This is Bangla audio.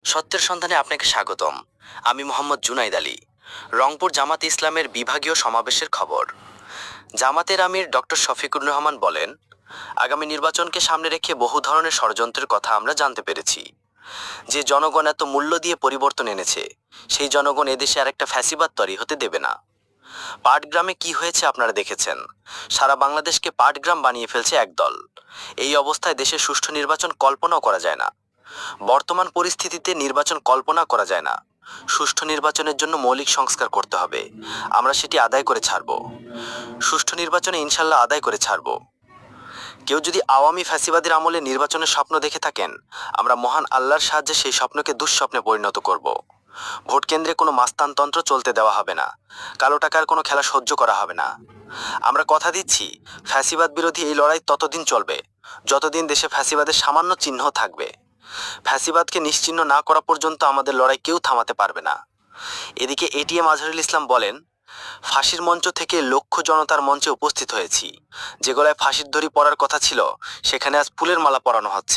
সত্যের সন্ধানে আপনাকে স্বাগতম। আমি মোহাম্মদ জুনাইদ আলী। রংপুর জামাত ইসলামের বিভাগীয় সমাবেশের খবর। জামাতের আমির ডক্টর শফিকুর রহমান বলেন, আগামী নির্বাচনকে সামনে রেখে বহু ধরনের ষড়যন্ত্রের কথা আমরা জানতে পেরেছি। যে জনগণ এত মূল্য দিয়ে পরিবর্তন এনেছে, সেই জনগণ এদেশে আরেকটা ফ্যাসিবাদ তৈরি হতে দেবে না। পাটগ্রামে কি হয়েছে আপনারা দেখেছেন। সারা বাংলাদেশকে পাটগ্রাম বানিয়ে ফেলছে একদল। এই অবস্থায় দেশে সুষ্ঠু নির্বাচন কল্পনাও করা যায় না। বর্তমান পরিস্থিতিতে নির্বাচন কল্পনা করা যায় না। সুষ্ঠু নির্বাচনের জন্য মৌলিক সংস্কার করতে হবে। আমরা সেটি আদায় করে ছাড়ব। সুষ্ঠু নির্বাচনে ইনশাল্লাহ আদায় করে ছাড়ব। কেউ যদি আওয়ামী ফ্যাসিবাদের আমলে নির্বাচনের স্বপ্ন দেখে থাকেন, আমরা মহান আল্লাহর সাহায্যে সেই স্বপ্নকে দুঃস্বপ্নে পরিণত করব। ভোট কেন্দ্রে কোনো মাস্তানতন্ত্র চলতে দেওয়া হবে না। কালো টাকার কোনো খেলা সহ্য করা হবে না। আমরা কথা দিচ্ছি, ফ্যাসিবাদ বিরোধী এই লড়াই ততদিন চলবে যতদিন দেশে ফ্যাসিবাদের সামান্য চিহ্ন থাকবে। ফ্যাসিবাদকে নিশ্চিহ্ন না করা পর্যন্ত আমাদের লড়াই কেউ থামাতে পারবে না। এদিকে এটিএম আজহারুল ইসলাম বলেন, ফাঁসির মঞ্চ থেকে লক্ষ জনতার মঞ্চে উপস্থিত হয়েছি। যে গলায় ফাঁসির দড়ি পরার কথা ছিল, সেখানে আজ ফুলের মালা পরানো হচ্ছে।